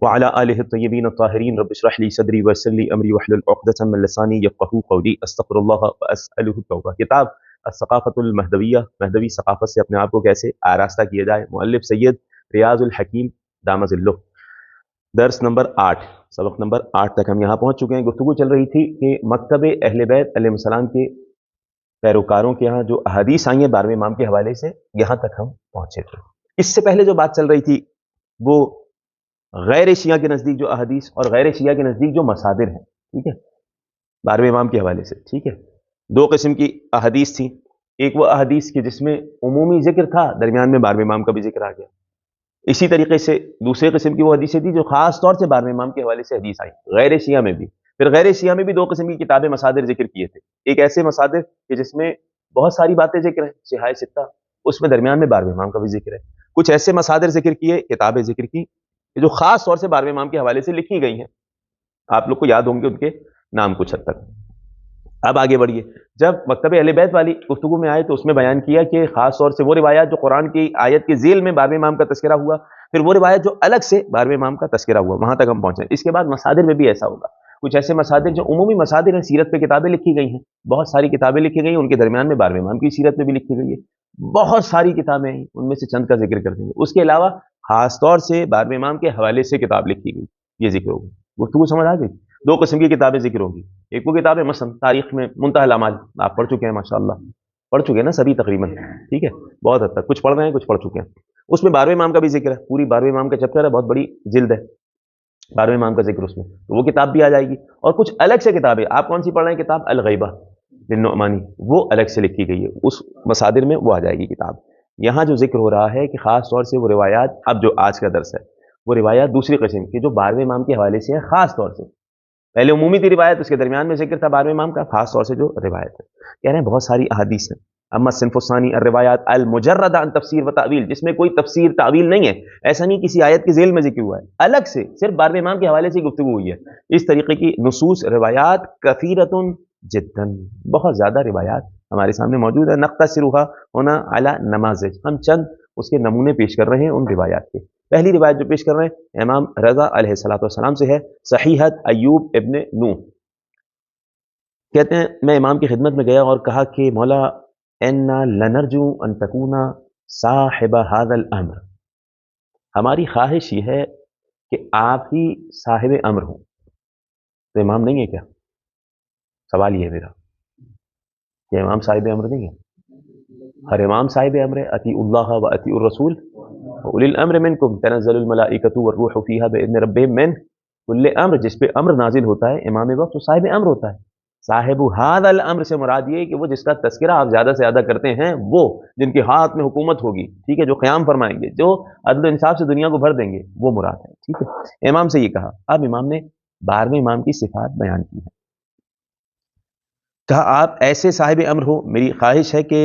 وعلى آله الطيبين الطاهرين رب اشرح لي صدري ويسر لي أمري واحلل عقدة من لساني يفقهوا قولي استغفر الله وأسأله التوبة. کتاب الثقافۃ المہدویہ، مہدوی ثقافت سے اپنے آپ کو کیسے آراستہ کیا جائے، مؤلف سید ریاض الحکیم دام ظلہ. درس نمبر 8، سبق نمبر 8 تک ہم یہاں پہنچ چکے ہیں. گفتگو چل رہی تھی کہ مکتب اہل بیت علیہ السلام کے پیروکاروں کے یہاں جو احادیث آئی ہیں 12ویں امام کے حوالے سے، یہاں تک ہم پہنچے تھے. اس سے پہلے جو بات چل رہی تھی وہ غیر شیعہ کے نزدیک جو احادیث اور غیر شیعہ کے نزدیک جو مصادر ہیں، ٹھیک ہے، 12ویں امام کے حوالے سے. ٹھیک ہے، دو قسم کی احادیث تھیں. ایک وہ احادیث کی جس میں عمومی ذکر تھا، درمیان میں 12ویں امام کا بھی ذکر آ گیا. اسی طریقے سے دوسرے قسم کی وہ حدیثیں تھیں جو خاص طور سے 12ویں امام کے حوالے سے حدیث آئی غیر شیعہ میں بھی. پھر غیر شیعہ میں بھی دو قسم کی کتابیں مصادر ذکر کیے تھے. ایک ایسے مصادر کہ جس میں بہت ساری باتیں ذکر ہیں، صحاح ستہ، اس میں درمیان میں 12ویں امام کا بھی ذکر ہے. کچھ ایسے مصادر ذکر کیے، کتابیں ذکر کی جو خاص طور سے 12ویں امام کے حوالے سے لکھی گئی ہیں. آپ لوگ کو یاد ہوں گے ان کے نام کچھ حد تک. اب آگے بڑھیے. جب مکتب اہل بیت والی گفتگو میں آئے تو اس میں بیان کیا کہ خاص طور سے وہ روایات جو قرآن کی آیت کے ذیل میں 12ویں امام کا تذکرہ ہوا، پھر وہ روایت جو الگ سے 12ویں امام کا تذکرہ ہوا، وہاں تک ہم پہنچے. اس کے بعد مصادر میں بھی ایسا ہوگا. کچھ ایسے مصادر جو عمومی مصادر ہیں، سیرت پہ کتابیں لکھی گئی ہیں، بہت ساری کتابیں لکھی گئی ہیں، ان کے درمیان میں 12ویں امام کی سیرت میں بھی لکھی گئی ہے. بہت ساری کتابیں ہیں، ان میں سے چند کا ذکر کر دیں گے. اس کے علاوہ خاص طور سے 12ویں امام کے حوالے سے کتاب لکھی گئی، یہ ذکر ہوگی. گفتگو سمجھ آ گئی؟ دو قسم کی کتابیں ذکر ہوگی. ایک وہ کتابیں مثلا تاریخ میں منتہی الاعمال، آپ پڑھ چکے ہیں ماشاءاللہ، پڑھ چکے ہیں نا سبھی تقریباً، ٹھیک ہے، بہت حد تک کچھ پڑھ رہے ہیں، کچھ پڑھ چکے ہیں. اس میں 12ویں امام کا بھی ذکر ہے، پوری 12ویں امام کا چیپٹر ہے، بہت بڑی جلد ہے 12ویں امام کا ذکر اس میں، تو وہ کتاب بھی آ جائے گی. اور کچھ الگ سے کتابیں، آپ کون سی پڑھ رہے ہیں؟ کتاب الغیبہ للنعمانی، وہ الگ سے لکھی گئی ہے، اس مصادر میں وہ آ جائے گی کتاب. یہاں جو ذکر ہو رہا ہے کہ خاص طور سے وہ روایات، اب جو آج کا درس ہے وہ روایات دوسری قسم کی جو 12ویں امام کے حوالے سے ہیں. خاص طور سے پہلے عمومی تھی روایت، اس کے درمیان میں ذکر تھا 12ویں امام کا، خاص طور سے جو روایت ہے. کہہ رہے ہیں بہت ساری احادیث ہیں. اما صنف الثانی الروایات المجردہ عن تفسیر و تعویل، جس میں کوئی تفسیر تعویل نہیں ہے، ایسا نہیں کسی آیت کے ذیل میں ذکر ہوا ہے، الگ سے صرف 12ویں امام کے حوالے سے گفتگو ہوئی ہے. اس طریقے کی نصوص روایات کثیرۃ جدا، بہت زیادہ روایات ہمارے سامنے موجود ہے. نقتصرها ہونا علی نماذج، ہم چند اس کے نمونے پیش کر رہے ہیں ان روایات کے. پہلی روایت جو پیش کر رہے ہیں امام رضا علیہ السلام سے ہے، صحیحۃ ایوب ابن نوح. کہتے ہیں میں امام کی خدمت میں گیا اور کہا کہ مولا انا لنرجو ان تکون صاحب هذا الامر، ہماری خواہش یہ ہے کہ آپ ہی صاحب امر ہوں. تو امام نہیں ہے کیا؟ سوال یہ ہے میرا کہ امام صاحب امر نہیں ہے؟ ہر امام صاحب امر ہے. اطیعوا اللہ و اطیعوا الرسول اولی الامر منکم تنزل الملائکۃ والروح فیہا باذن ربہم من کل امر. جس پہ امر نازل ہوتا ہے امام وقت تو صاحب امر ہوتا ہے. صاحب هذا الامر سے مراد یہ کہ وہ جس کا تذکرہ آپ زیادہ سے زیادہ کرتے ہیں، وہ جن کے ہاتھ میں حکومت ہوگی، ٹھیک ہے، جو قیام فرمائیں گے، جو عدل و انصاف سے دنیا کو بھر دیں گے، وہ مراد ہے. ٹھیک ہے، امام سے یہ کہا. اب امام نے 12ویں امام کی صفات بیان کی ہے. کہا آپ ایسے صاحب امر ہو، میری خواہش ہے کہ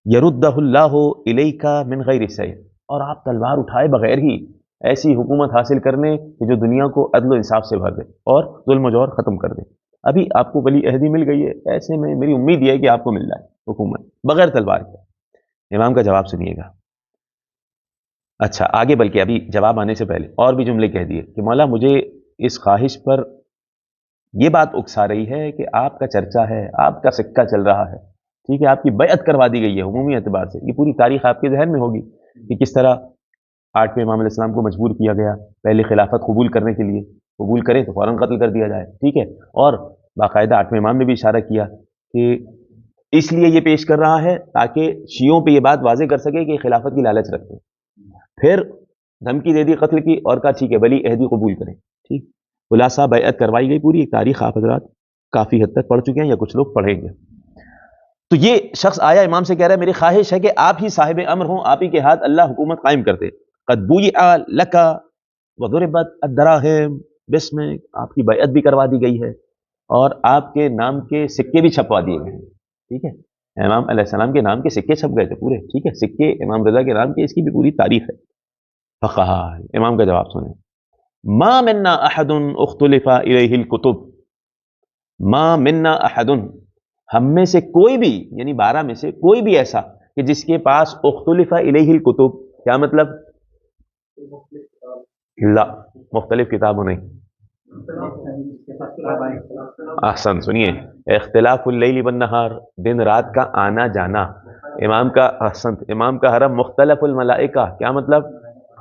یردہ اللہ الیک من غیر سیف، اور آپ تلوار اٹھائے بغیر ہی ایسی حکومت حاصل کرنے کہ جو دنیا کو عدل و انصاف سے بھر دے اور ظلم و جور ختم کر دے. ابھی آپ کو ولی عہدی مل گئی ہے، ایسے میں میری امید یہ ہے کہ آپ کو مل جائے حکومت بغیر تلوار کے. امام کا جواب سنیے گا. اچھا آگے، بلکہ ابھی جواب آنے سے پہلے اور بھی جملے کہہ دیے کہ مولا مجھے اس خواہش پر یہ بات اکسا رہی ہے کہ آپ کا چرچا ہے، آپ کا سکہ چل رہا ہے، ٹھیک ہے، آپ کی بیعت کروا دی گئی ہے عمومی اعتبار سے. یہ پوری تاریخ آپ کے ذہن میں ہوگی کہ کس طرح 8ویں امام علیہ السلام کو مجبور کیا گیا پہلے خلافت قبول کرنے کے لیے، قبول کرے تو فوراً قتل کر دیا جائے، ٹھیک ہے. اور باقاعدہ 8ویں امام نے بھی اشارہ کیا کہ اس لیے یہ پیش کر رہا ہے تاکہ شیعوں پہ یہ بات واضح کر سکے کہ خلافت کی لالچ رکھتے ہیں. پھر دھمکی دے دی قتل اور اور کہا ٹھیک ہے ولی عہدی قبول کریں. ٹھیک، خلاصہ بیعت کروائی گئی. پوری ایک تاریخ آپ حضرات کافی حد تک پڑھ چکے ہیں یا کچھ لوگ پڑھیں گے. تو یہ شخص آیا امام سے کہہ رہا ہے میری خواہش ہے کہ آپ ہی صاحب امر ہوں، آپ ہی کے ہاتھ اللہ حکومت قائم کرتے. قد بوئع لک وضربت الدراہم، بس میں آپ کی بیعت بھی کروا دی گئی ہے اور آپ کے نام کے سکے بھی چھپوا دیے گئے ہیں. ٹھیک ہے، امام علیہ السلام کے نام کے سکے چھپ گئے تھے پورے، ٹھیک ہے، سکے امام رضا کے نام کے، اس کی بھی پوری تاریخ ہے. فقال، امام کا جواب سنیں. ما منا احد اختلف الیہ الکتب، ما منا احد، ہم میں سے کوئی بھی، یعنی 12 میں سے کوئی بھی ایسا کہ جس کے پاس اختلف الیہ الکتب، کیا مطلب؟ لا، مختلف کتابوں نہیں. احسن، سنیے، اختلاف اللیل والنہار، دن رات کا آنا جانا. امام کا احسن، امام کا حرم مختلف الملائکہ، کیا مطلب؟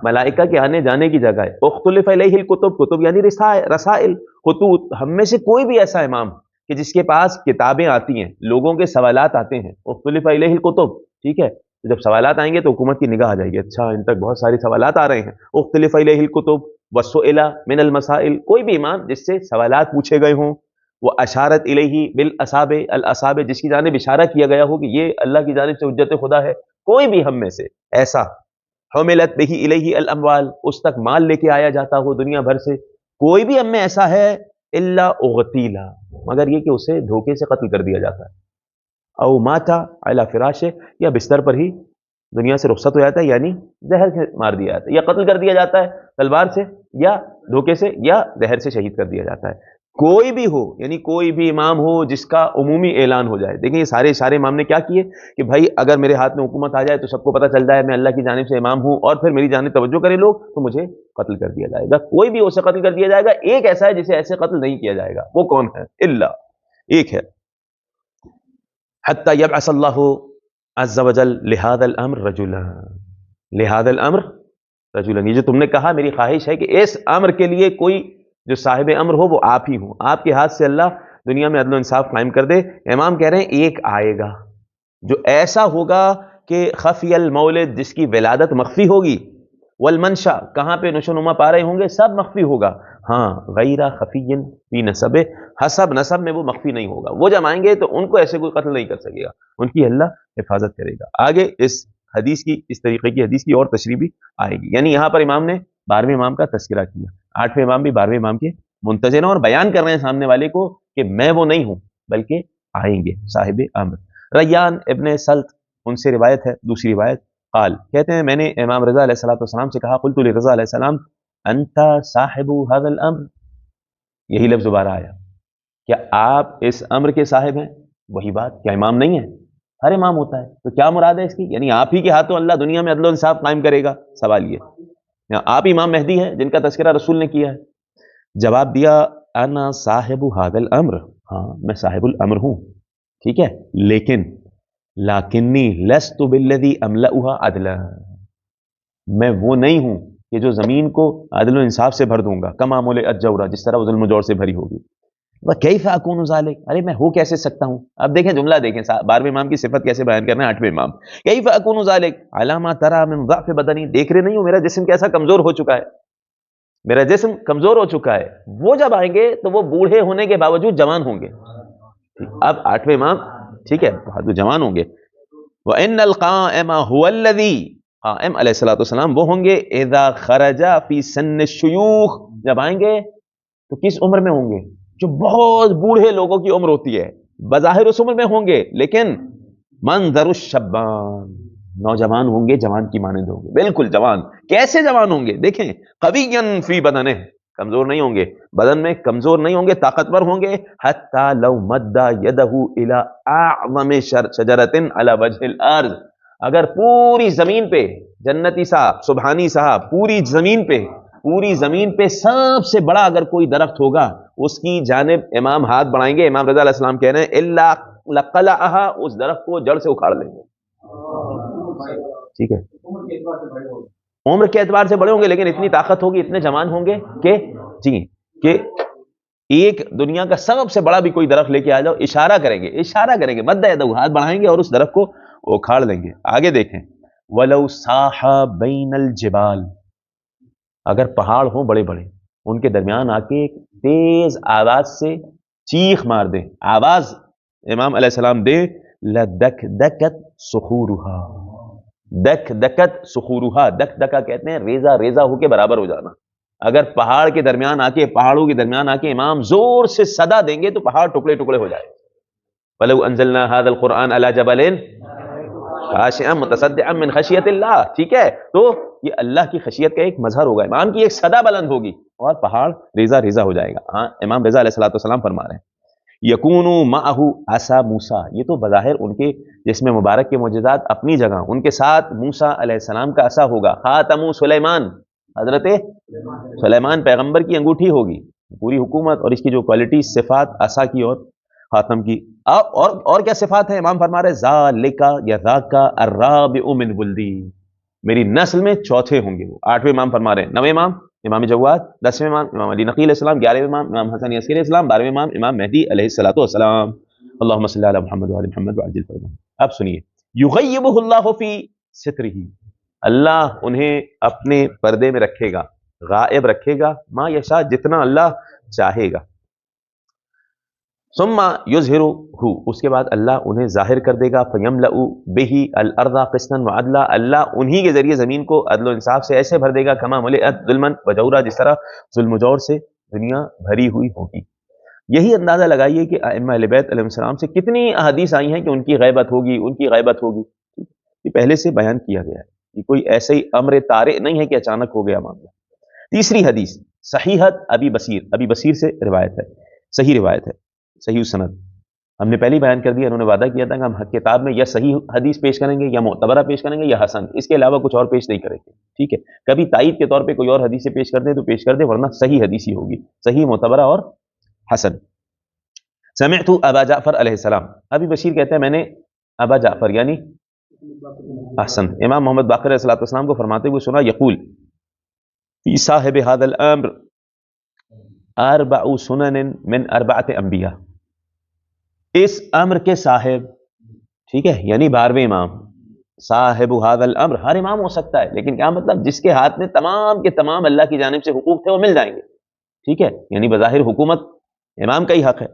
ملائکہ کے آنے جانے کی جگہ ہے. اختلف الیہ الکتب، کتب یعنی رسائل، خطوط. ہم میں سے کوئی بھی ایسا امام کہ جس کے پاس کتابیں آتی ہیں، لوگوں کے سوالات آتے ہیں، اختلف الیہ الکتب، ٹھیک ہے. تو جب سوالات آئیں گے تو حکومت کی نگاہ آ جائے گی، اچھا ان تک بہت سارے سوالات آ رہے ہیں. اختلف الیہ الکتب وسئل من المسائل، کوئی بھی امام جس سے سوالات پوچھے گئے ہوں، وہ اشارت الیہ بالاصابع، الاصابع جس کی جانب اشارہ کیا گیا ہو کہ یہ اللہ کی جانب سے حجت خدا ہے، کوئی بھی ہم میں سے ایسا، حملت بہ الیہ الاموال، اس تک مال لے کے آیا جاتا ہو دنیا بھر سے، کوئی بھی ہم میں ایسا ہے، الا اغتیلا، مگر یہ کہ اسے دھوکے سے قتل کر دیا جاتا ہے. او ماتا علی فراش، یا بستر پر ہی دنیا سے رخصت ہو جاتا ہے، یعنی زہر سے مار دیا جاتا ہے، یا قتل کر دیا جاتا ہے تلوار سے، یا دھوکے سے، یا زہر سے شہید کر دیا جاتا ہے. کوئی بھی ہو، یعنی کوئی بھی امام ہو جس کا عمومی اعلان ہو جائے. دیکھیں یہ سارے امام نے کیا کیے کہ بھائی اگر میرے ہاتھ میں حکومت آ جائے تو سب کو پتہ چل جائے میں اللہ کی جانب سے امام ہوں، اور پھر میری جانب توجہ کرے لوگ تو مجھے قتل کر دیا جائے گا. کوئی بھی اسے قتل کر دیا جائے گا. ایک ایسا ہے جسے ایسے قتل نہیں کیا جائے گا، وہ کون ہے؟ اللہ ایک ہے. حتی یبعث اللہ عز وجل لہذا الامر رجلا، لہذا الامر رجلا، یہ جو تم نے کہا میری خواہش ہے کہ اس امر کے لیے کوئی جو صاحب امر ہو وہ آپ ہی ہوں، آپ کے ہاتھ سے اللہ دنیا میں عدل و انصاف قائم کر دے. امام کہہ رہے ہیں ایک آئے گا جو ایسا ہوگا کہ خفی المولد، جس کی ولادت مخفی ہوگی، والمنشا، کہاں پہ نشو نما پا رہے ہوں گے، سب مخفی ہوگا. ہاں غیر خفی فی نسب، حسب نسب میں وہ مخفی نہیں ہوگا. وہ جب آئیں گے تو ان کو ایسے کوئی قتل نہیں کر سکے گا، ان کی اللہ حفاظت کرے گا. آگے اس حدیث کی، اس طریقے کی حدیث کی اور تشریح بھی آئے گی. یعنی یہاں پر امام نے 12ویں امام کا تذکرہ کیا، 8ویں امام بھی 12ویں امام کے منتظر ہیں اور بیان کر رہے ہیں سامنے والے کو کہ میں وہ نہیں ہوں بلکہ آئیں گے صاحب امر. ریان ابن سلط، ان سے روایت ہے، دوسری روایت، قال، کہتے ہیں میں نے امام رضا علیہ السلام سے کہا، قلت لرضا علیہ السلام انت صاحب هذا الامر، یہی لفظ دوبارہ آیا، کیا آپ اس امر کے صاحب ہیں؟ وہی بات، کیا امام نہیں ہے؟ ہر امام ہوتا ہے، تو کیا مراد ہے اس کی؟ یعنی آپ ہی کے ہاتھوں اللہ دنیا میں عدل و انصاف قائم کرے گا. سوال یہ، آپ امام مہدی ہیں جن کا تذکرہ رسول نے کیا ہے. جواب دیا، انا صاحب هذا الامر، ہاں میں صاحب الامر ہوں، ٹھیک ہے، لیکنی لست بالذی املؤها عدلا، میں وہ نہیں ہوں کہ جو زمین کو عدل و انصاف سے بھر دوں گا، کما ملئت جورا، جس طرح وہ ظلم و جور سے بھری ہوگی. وکیف اکون ذالک، ارے میں ہو کیسے سکتا ہوں. اب دیکھیں جملہ دیکھیں، 12ویں امام کی صفت کیسے بیان کرنا ہے 8ویں امام. کیف اکون ذالک علی ما تری من ضعف بدنی، دیکھ رہے نہیں ہو میرا جسم کیسا کمزور ہو چکا ہے، میرا جسم کمزور ہو چکا ہے. وہ جب آئیں گے تو وہ بوڑھے ہونے کے باوجود جوان ہوں گے. اب 8ویں امام ٹھیک ہے تو جوان ہوں گے. وَإِنَّ الْقَائِمَ هُوَ الَّذِي، قائم علیہ الصلوۃ والسلام وہ ہوں گے، اذا خرج فی سن الشیوخ، جب آئیں گے تو کس عمر میں ہوں گے؟ جو بہت بوڑھے لوگوں کی عمر ہوتی ہے، بظاہر اس عمر میں ہوں گے لیکن منظر الشبان، نوجوان ہوں گے، جوان کی مانند ہوں گے، بالکل جوان. کیسے جوان ہوں گے؟ دیکھیں، قویا فی بدنہ، کمزور نہیں ہوں گے، بدن میں کمزور نہیں ہوں گے، طاقتور ہوں گے. حتی لو مد یدہ الی اعظم شجرۃ علی وجہ الارض، اگر پوری زمین پہ، جنتی صاحب، سبحانی صاحب، پوری زمین پہ سب سے بڑا اگر کوئی درخت ہوگا اس کی جانب امام ہاتھ بڑھائیں گے، امام رضا علیہ السلام کہہ رہے ہیں، الا لقلعها، اس درخت کو جڑ سے اکھاڑ لیں گے. ٹھیک ہے، عمر کے اعتبار سے بڑے ہوں گے لیکن اتنی طاقت ہوگی، اتنے جوان ہوں گے کہ جی، کہ ایک دنیا کا سب سے بڑا بھی کوئی درخت لے کے آ جاؤ، اشارہ کریں گے، مد یدہ، ہاتھ بڑھائیں گے اور اس درخت کو اکھاڑ لیں گے. آگے دیکھیں، ولو صاح بین الجبال، اگر پہاڑ ہوں بڑے بڑے، ان کے درمیان آ کے تیز آواز سے چیخ مار دیں، آواز امام علیہ السلام دے، لدک دکت سخورہا، دک دکت سخورہا، دک دکا کہتے ہیں ریزہ ریزہ ہو کے برابر ہو جانا. اگر پہاڑ کے درمیان آ کے، پہاڑوں کے درمیان آ کے امام زور سے صدا دیں گے تو پہاڑ ٹکڑے ٹکڑے ہو جائے. وَلَوْ أَنزَلْنَا هَذَا الْقُرْآنَ عَلَى جَبَلٍ خَاشِعًا مُتَصَدِّعًا مِنْ خَشْيَةِ اللَّهِ، ٹھیک ہے، تو یہ اللہ کی خشیت کا ایک مظہر ہوگا، امام کی ایک صدا بلند ہوگی اور پہاڑ ریزہ ریزہ ہو جائے گا. ہاں امام رضا علیہ السلام فرما رہے ہیں، یکونو معہو عصا موسیٰ، یہ تو بظاہر ان کے جسم مبارک کے معجزات اپنی جگہ، ان کے ساتھ موسیٰ علیہ السلام کا عصا ہوگا، خاتم سلیمان، حضرت سلیمان پیغمبر کی انگوٹھی ہوگی، پوری حکومت اور اس کی جو کوالٹی صفات عصا کی اور خاتم کی. اور کیا صفات ہیں؟ امام فرما رہے ذالکا یا ذاکا الرابع من ولدی، میری نسل میں چوتھے ہوں گے وہ. 8ویں امام فرما رہے ہیں. 9ویں امام امام جواد، 10ویں امام امام علی نقی علیہ السلام، 11ویں امام امام حسن عسکری علیہ السلام، 12ویں امام امام مہدی علیہ الصلوۃ والسلام. اللہم صلی علی محمد وعلی محمد وعجل فرجہم. اب سنیے، یغیبہ اللہ فی سترہ، اللہ انہیں اپنے پردے میں رکھے گا، غائب رکھے گا، ما یشاء، جتنا اللہ چاہے گا. ثم یظہرہ، اس کے بعد اللہ انہیں ظاہر کر دے گا. فیملأ بہ الارض قسطا وعدلا، اللہ انہی کے ذریعے زمین کو عدل و انصاف سے ایسے بھر دے گا کما ملئت ظلما وجورا، جس طرح ظلم و جور سے دنیا بھری ہوئی ہوگی. یہی اندازہ لگائیے کہ ائمہ اہل بیت علیہ السلام سے کتنی احادیث آئی ہیں کہ ان کی غیبت ہوگی، ان کی غیبت ہوگی. یہ پہلے سے بیان کیا گیا ہے، یہ کوئی ایسے ہی امر طارئ نہیں ہے کہ اچانک ہو گیا معاملہ. تیسری حدیث صحیحت ابی بصیر، ابی بصیر سے روایت ہے، صحیح روایت ہے، صحیح سند. ہم نے پہلے بیان کر دیا، انہوں نے وعدہ کیا تھا کہ ہم کتاب میں یا صحیح حدیث پیش کریں گے یا معتبرہ پیش کریں گے یا حسن، اس کے علاوہ کچھ اور پیش نہیں کریں گے. ٹھیک ہے، کبھی تائید کے طور پہ کوئی اور حدیث پیش کر دیں تو پیش کر دیں، ورنہ صحیح حدیث ہی ہوگی، صحیح، معتبرہ اور حسن. سمعت ابا جعفر علیہ السلام، ابی بشیر کہتے ہیں میں نے ابا جعفر یعنی احسن امام محمد باقر علیہ السلام کو فرماتے ہوئے سنا، یقول فی صاحب هذا الامر اربع سنن من اربعۃ انبیاء، اس امر کے صاحب، ٹھیک ہے، یعنی 12ویں امام. صاحب هذا الامر، ہر امام ہو سکتا ہے، لیکن کیا مطلب جس کے ہاتھ میں تمام کے تمام اللہ کی جانب سے حقوق تھے وہ مل جائیں گے. ٹھیک ہے، یعنی بظاہر حکومت امام کا ہی حق ہے.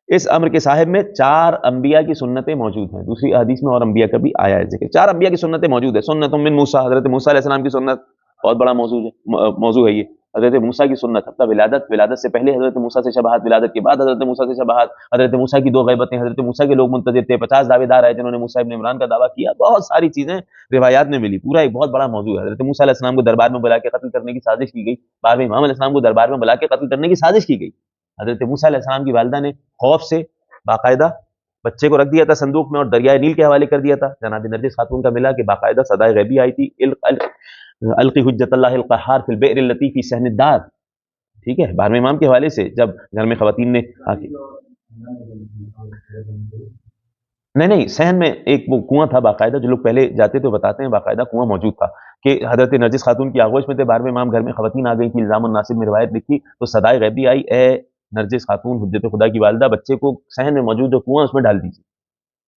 اس امر کے صاحب میں 4 انبیاء کی سنتیں موجود ہیں. دوسری حدیث میں اور انبیاء کا بھی آیا ہے ذکر. 4 انبیاء کی سنتیں موجود ہیں. سنت من موسیٰ، حضرت موسیٰ علیہ السلام کی سنت، بہت بڑا موضوع ہے یہ. حضرت موسیٰ کی سنت، حتیٰ ولادت سے پہلے حضرت موسیٰ سے شباہت، ولادت کے بعد حضرت موسیٰ سے شباہت، حضرت موسیٰ کی 2 غیبتیں، حضرت موسیٰ کے لوگ منتظر تھے، 50 دعوے دار آئے جنہوں نے موسیٰ ابن عمران کا دعویٰ کیا. بہت ساری چیزیں روایات میں ملی. پورا ایک بہت بڑا موضوع ہے. حضرت موسیٰ علیہ السلام کو دربار میں بلا کے قتل کرنے کی سازش کی گئی. 12ویں امام علیہ السلام کو دربار میں بلا کے قتل کرنے کی سازش کی گئی. حضرت موسیٰ علیہ السلام کی والدہ نے خوف سے باقاعدہ بچے کو رکھ دیا تھا صندوق میں اور دریائے نیل کے حوالے کر دیا تھا. جناب نرجس خاتون کا ملا کہ باقاعدہ صدائے غیبی آئی تھی، القی حجت اللہ القہار فی البئر التی فی صحن الدار. ٹھیک ہے، 12ویں امام کے حوالے سے جب گھر میں خواتین نے نہیں صحن میں ایک وہ کنواں تھا باقاعدہ، جو لوگ پہلے جاتے تو بتاتے ہیں باقاعدہ کنواں موجود تھا کہ حضرت نرجس خاتون کی آغوش میں تھے. 12ویں امام گھر میں خواتین آ گئی تھی. الزام الناصب میں روایت لکھی تو صدائے غیبی آئی، اے نرجس خاتون حجت خدا کی والدہ، بچے کو صحن میں موجود جو کنواں اس میں ڈال دیجیے،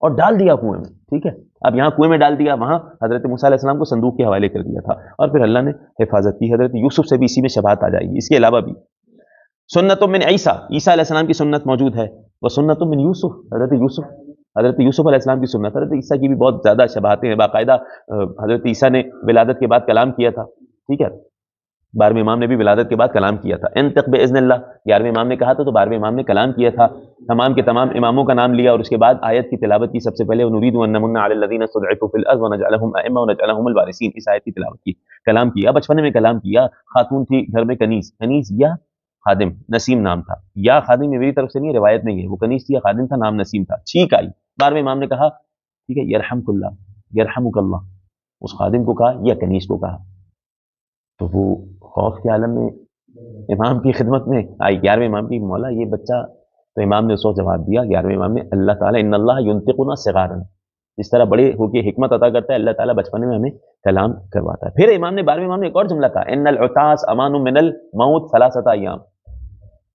اور ڈال دیا کنویں میں. ٹھیک ہے، اب یہاں کنویں میں ڈال دیا، وہاں حضرت موسیٰ علیہ السلام کو صندوق کے حوالے کر دیا تھا اور پھر اللہ نے حفاظت کی. حضرت یوسف سے بھی اسی میں شباہت آ جائے گی. اس کے علاوہ بھی سنت من عیسیٰ، عیسیٰ علیہ السلام کی سنت موجود ہے. وہ سنت من یوسف، حضرت یوسف علیہ السلام کی سنت. حضرت عیسیٰ کی بھی بہت زیادہ شباہتیں ہیں. باقاعدہ حضرت عیسیٰ نے ولادت کے بعد کلام کیا تھا. ٹھیک ہے، 12ویں امام نے بھی ولادت کے بعد کلام کیا تھا. انطق باذن اللہ 11ویں امام نے کہا تھا تو 12ویں امام نے کلام کیا تھا. تمام کے تمام اماموں کا نام لیا اور اس کے بعد آیت کی تلاوت کی. سب سے پہلے نرید ان نمن علی الذین استضعفوا فی الارض ونجعلهم ائمہ ونجعلهم الوارثین، اس آیت کی تلاوت کی، کلام کیا. بچپنے میں کلام کیا. خاتون تھی گھر میں کنیز یا خادم، نسیم نام تھا. یا خادم میری طرف سے نہیں، روایت نہیں ہے، وہ کنیز تھی یا خادم تھا، نام نسیم تھا. چھینک آئی. 12ویں امام نے کہا ٹھیک ہے یرحمک اللہ، یرحمک اللہ، اس خادم کو کہا یا کنیز کو کہا. تو وہ خوف کے عالم میں امام کی خدمت میں آئی 11ویں امام کی، مولا یہ بچہ. تو امام نے اس وقت جواب دیا، 11ویں امام نے، اللہ تعالیٰ ان اللہ ینطقنا صغارا، اس طرح بڑے ہو کے حکمت عطا کرتا ہے اللہ تعالیٰ، بچپنے میں ہمیں کلام کرواتا ہے. پھر امام نے 12ویں امام نے ایک اور جملہ کہا، ان العطاس امان من الموت 3 ایام.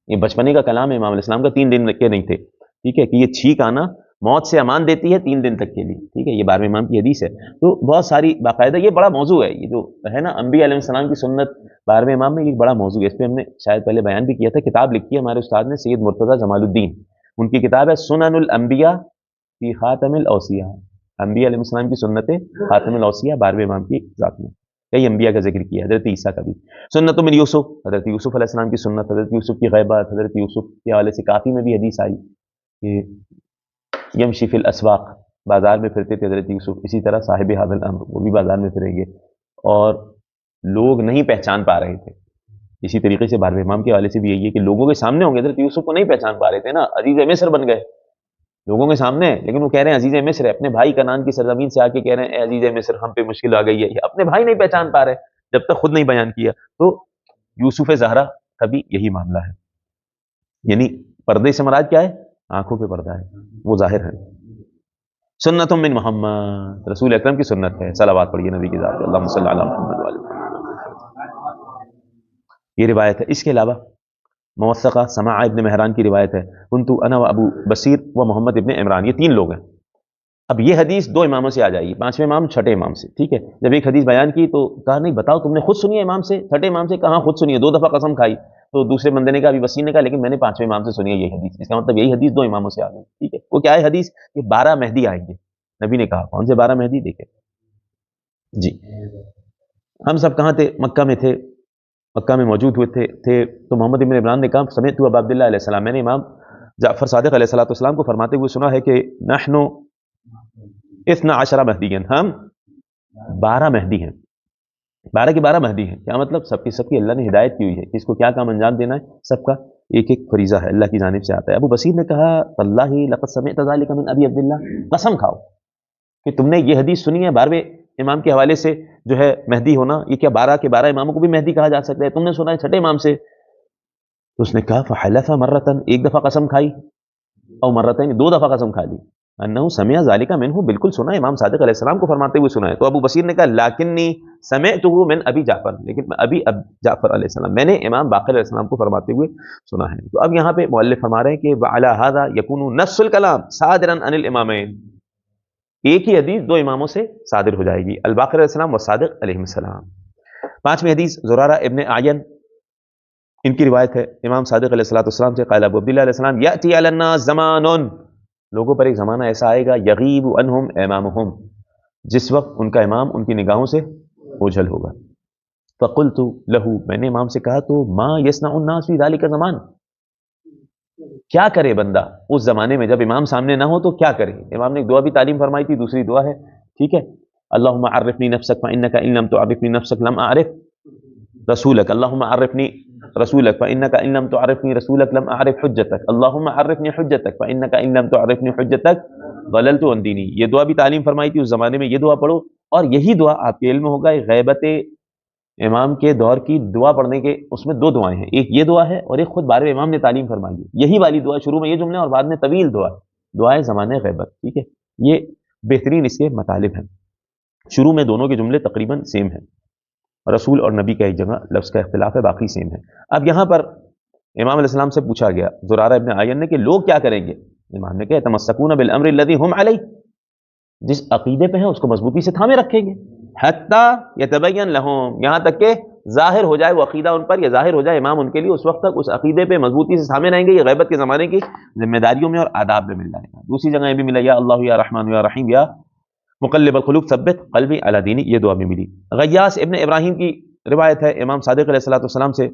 یہ بچپنے کا کلام ہے امام علیہ السلام کا، 3 دن کے نہیں تھے. ٹھیک ہے، کہ یہ چھینک آنا موت سے امان دیتی ہے 3 دن تک کے لیے. ٹھیک ہے، یہ 12ویں امام کی حدیث ہے. تو بہت ساری باقاعدہ یہ بڑا موضوع ہے، یہ جو ہے نا انبیاء علیہ السلام کی سنت 12ویں امام میں، یہ بڑا موضوع ہے. اس پہ ہم نے شاید پہلے بیان بھی کیا تھا. کتاب لکھی ہے ہمارے استاد نے، سید مرتضیٰ جمال الدین، ان کی کتاب ہے سنن الانبیاء فی خاتم الاوصیاء، انبیاء علیہ السلام کی سنتیں خاتم الاوصیاء 12ویں امام کی ذات میں. کئی انبیاء کا ذکر کیا، حضرت عیسیٰ کا بھی. سنت من یوسف، حضرت یوسف علیہ السلام کی سنت، حضرت یوسف کی غیبت. حضرت یوسف کے حوالے سے کافی میں بھی حدیث آئی کہ یمشی فی الاسواق، بازار میں پھرتے تھے حضرت یوسف. اسی طرح صاحب ھذا الامر، وہ بھی بازار میں پھریں گے اور لوگ نہیں پہچان پا رہے تھے. اسی طریقے سے 12ویں امام کے حوالے سے بھی یہی ہے کہ لوگوں کے سامنے ہوں گے. حضرت یوسف کو نہیں پہچان پا رہے تھے نا، عزیز مصر بن گئے لوگوں کے سامنے، لیکن وہ کہہ رہے ہیں عزیز مصر ہے. اپنے بھائی کنعان کی سرزمین سے آ کے کہہ رہے ہیں اے عزیز مصر، ہم پہ مشکل آ گئی ہے. اپنے بھائی نہیں پہچان پا رہے. جب تک خود نہیں بیان کیا. تو یوسف زہرا کا بھی یہی معاملہ ہے. یعنی پردے سے مراد کیا ہے؟ آنکھوں پہ پردہ ہے، وہ ظاہر ہے. سنت من محمد، رسول اکرم کی سنت ہے. صلوات پڑھیے نبی کی ذات پہ، اللہم صلی علی محمد وعلی محمد. یہ روایت ہے. اس کے علاوہ موثقہ سماع ابن مہران کی روایت ہے، کنت انا و ابو بصیر و محمد ابن عمران، یہ 3 لوگ ہیں. اب یہ حدیث 2 اماموں سے آ جائے گی، 5ویں امام 6ٹھے امام سے. ٹھیک ہے، جب ایک حدیث بیان کی تو کہا نہیں بتاؤ تم نے خود سنی ہے امام سے؟ 6ٹھے امام سے کہاں خود سنی ہے، 2 دفعہ قسم کھائی. تو دوسرے بندے نے کہا، ابھی وسیع نے کہا لیکن میں نے 5ویں امام سے سنی ہے یہ حدیث. اس کا مطلب یہی حدیث 2 اماموں سے آ گئی. ٹھیک ہے، وہ کیا ہے حدیث؟ کہ 12 مہدی آئیں گے. نبی نے کہا کون سے 12 مہدی؟ دیکھیں جی، ہم سب کہاں تھے؟ مکہ میں تھے، مکہ میں موجود ہوئے تھے. تو محمد ابن عمران نے کہا سمعت ابا عبداللہ علیہ السلام، میں نے امام جعفر صادق علیہ السلام کو فرماتے ہوئے سنا ہے کہ نحن 12 مہدی، ہم 12 مہدی ہیں. 12 کے 12 مہدی ہیں. کیا مطلب؟ سب کی اللہ نے ہدایت کی ہوئی ہے، اس کو کیا کام انجام دینا ہے، سب کا ایک ایک فریضہ ہے، اللہ کی جانب سے آتا ہے. ابو بصیر نے کہا واللہ لقد سمعت ذلك من ابی عبداللہ، قسم کھاؤ کہ تم نے یہ حدیث سنی ہے 12ویں امام کے حوالے سے جو ہے مہدی ہونا. یہ کیا 12 کے 12 اماموں کو بھی مہدی کہا جا سکتا ہے؟ تم نے سنا ہے 6ٹھے امام سے. تو اس نے کہا فحلف مرتن، ایک دفعہ قسم کھائی، او مرتين، 2 دفعہ قسم کھا لی. انه سمع ذلك منه، بالکل سنا، امام صادق علیہ السلام کو فرماتے ہوئے سنا ہے. تو ابو بصیر نے کہا لیکنی سمعته من ابی جعفر، لیکن ابی جعفر علیہ السلام، میں نے امام باقر علیہ السلام کو فرماتے ہوئے سنا ہے. تو اب یہاں پہ مؤلف فرما رہے ہیں کہ وعلى هذا يكون نفس الكلام صادرا عن الامامین، ایک ہی حدیث 2 اماموں سے صادر ہو جائے گی، الباقر علیہ السلام و صادق علیہ السلام. 5ویں حدیث زرارہ ابن اعین، ان کی روایت ہے امام صادق علیہ السلام سے، قال ابو عبداللہ علیہ السلام یأتی علی الناس زمان، لوگوں پر ایک زمانہ ایسا آئے گا یغیب عنہم امامہم، جس وقت ان کا امام ان کی نگاہوں سے اوجھل ہوگا. فقلت لہو، میں نے امام سے کہا تو ما یصنع الناس فی ذلک الزمان، کیا کرے بندہ اس زمانے میں جب امام سامنے نہ ہو تو کیا کرے؟ امام نے ایک دعا بھی تعلیم فرمائی تھی، دوسری دعا ہے ٹھیک ہے، اللہم عرفنی نفسک فانک ان لم تعرفنی نفسک لم اعرف رسولک، اللہم عرفنی رسولک فانک ان لم تعرفنی رسولک لم اعرف حجتک، اللہم عرفنی حجتک فانک ان لم تعرفنی حجتک ضللت عن دینی. یہ دعا بھی تعلیم فرمائی تھی اس زمانے میں، یہ دعا پڑھو. اور یہی دعا آپ کے علم میں ہوگا غیبت امام کے دور کی دعا پڑھنے کے اس میں 2 دعائیں ہیں، ایک یہ دعا ہے اور ایک خود 12ویں امام نے تعلیم فرمائی ہے. یہی والی دعا، شروع میں یہ جملے اور بعد میں طویل دعا، دعائے زمانے غیبت. ٹھیک ہے، یہ بہترین اس کے مطالب ہیں. شروع میں دونوں کے جملے تقریباً سیم ہیں، رسول اور نبی کا ایک جگہ لفظ کا اختلاف ہے، باقی سیم ہے. اب یہاں پر امام علیہ السلام سے پوچھا گیا زرارہ ابن اعین نے کہ لوگ کیا کریں گے؟ امام نے کہا تمسکون بالامر الذی هم علیہ، جس عقیدے پہ ہیں اس کو مضبوطی سے تھامے رکھیں گے، حتی یتبین لہم، یہاں تک کہ ظاہر ہو جائے وہ عقیدہ ان پر، یا ظاہر ہو جائے امام ان کے لیے، اس وقت تک اس عقیدے پہ مضبوطی سے تھامے رہیں گے. یہ غیبت کے زمانے کی ذمہ داریوں میں اور آداب میں مل جائے گا. دوسری جگہ یہ بھی ملا یا اللہ یا رحمان یا رحیم یا مقلب القلوب ثبت قلبی علی دینی، یہ دعا بھی ملی. غیاث ابن ابراہیم کی روایت ہے امام صادق علیہ السلام سے،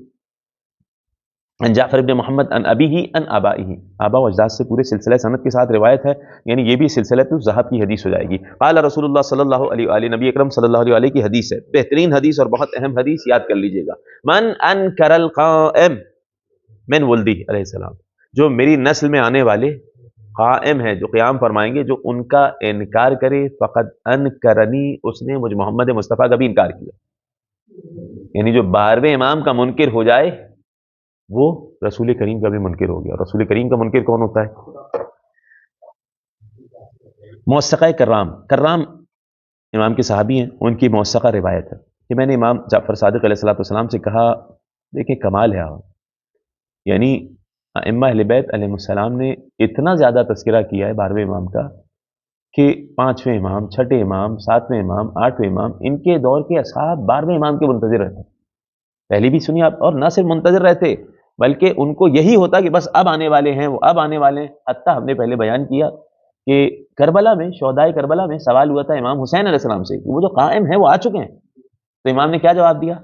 ان جعفر ابن محمد ان ابیہ ان آبائہ، آبا و اجداد سے پورے سلسلہ سند کے ساتھ روایت ہے، یعنی یہ بھی سلسلہ الذہب کی حدیث ہو جائے گی. قال رسول اللہ صلی اللہ علیہ وآلہ، نبی اکرم صلی اللہ علیہ وآلہ کی حدیث ہے، بہترین حدیث اور بہت اہم حدیث، یاد کر لیجئے گا. من انکر القائم من ولدی علیہ السلام، جو میری نسل میں آنے والے قائم ہے، جو قیام فرمائیں گے، جو ان کا انکار کرے، فقد انکرنی، اس نے مجھ محمد مصطفیٰ کا بھی انکار کیا. یعنی جو 12ویں امام کا منکر ہو جائے وہ رسول کریم کا بھی منکر ہو گیا. اور رسول کریم کا منکر کون ہوتا ہے؟ موثقہ کرام، کرام امام کے صحابی ہیں، ان کی موثقہ روایت ہے کہ میں نے امام جعفر صادق علیہ السلام سے کہا دیکھیں کمال ہے آپ، یعنی ائمہ اہل بیت علیہ السلام نے اتنا زیادہ تذکرہ کیا ہے 12ویں امام کا کہ 5ویں امام، 6ٹھے امام، 7ویں امام، 8ویں امام، ان کے دور کے اصحاب 12ویں امام کے منتظر رہتے. پہلی بھی سنی آپ، اور نہ صرف منتظر رہتے بلکہ ان کو یہی ہوتا کہ بس اب آنے والے ہیں، وہ اب آنے والے ہیں. حتیٰ ہم نے پہلے بیان کیا کہ کربلا میں، شہدائے کربلا میں سوال ہوا تھا امام حسین علیہ السلام سے کہ وہ جو قائم ہیں وہ آ چکے ہیں. تو امام نے کیا جواب دیا؟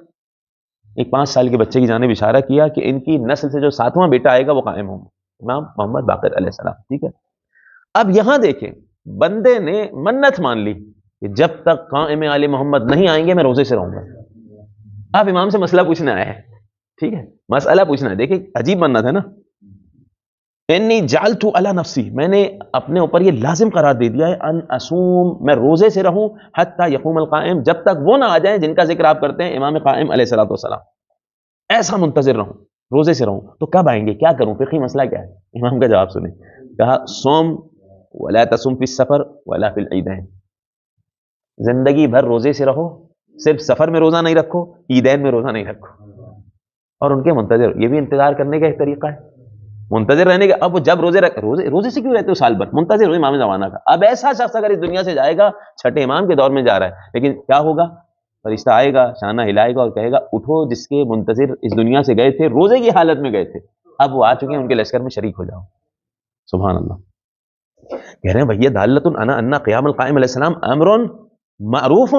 ایک 5 سال کے بچے کی جانب اشارہ کیا کہ ان کی نسل سے جو 7واں بیٹا آئے گا وہ قائم ہوں گے، امام محمد باقر علیہ السلام. ٹھیک ہے، اب یہاں دیکھیں بندے نے منت مان لی کہ جب تک قائم آل محمد نہیں آئیں گے میں روزے سے رہوں گا. آپ امام سے مسئلہ پوچھنا آیا ہے، ٹھیک ہے، مسئلہ پوچھنا ہے. دیکھیں عجیب منت ہے نا، انی جعلت علی نفسی، میں نے اپنے اوپر یہ لازم قرار دے دیا ہے ان اصوم، میں روزے سے رہوں حتی یقوم القائم، جب تک وہ نہ آ جائیں جن کا ذکر آپ کرتے ہیں امام قائم علیہ الصلوۃ والسلام، ایسا منتظر رہوں، روزے سے رہوں. تو کب آئیں گے، کیا کروں، فقہی مسئلہ کیا ہے؟ امام کا جواب سنیں. کہا سوم ولا تصم فی السفر ولا فی العیدین، زندگی بھر روزے سے رہو، صرف سفر میں روزہ نہیں رکھو، عیدین میں روزہ نہیں رکھو. اور ان کے منتظر، یہ بھی انتظار کرنے کا ایک طریقہ ہے، منتظر رہنے کا. اب وہ جب روزے سے کیوں رہتے ہو سال بھر، منتظر ہو امام زمانہ کا. اب ایسا شخص اگر اس دنیا سے جائے گا، چھٹے امام کے دور میں جا رہا ہے، لیکن کیا ہوگا، فرشتہ آئے گا، شانہ ہلائے گا اور کہے گا اٹھو، جس کے منتظر اس دنیا سے گئے تھے، روزے کی حالت میں گئے تھے، اب وہ آ چکے ہیں، ان کے لشکر میں شریک ہو جاؤ. سبحان اللہ. کہہ رہے ہیں بھیا دالۃ انا ان قیام القائم علیہ السلام امر معروف،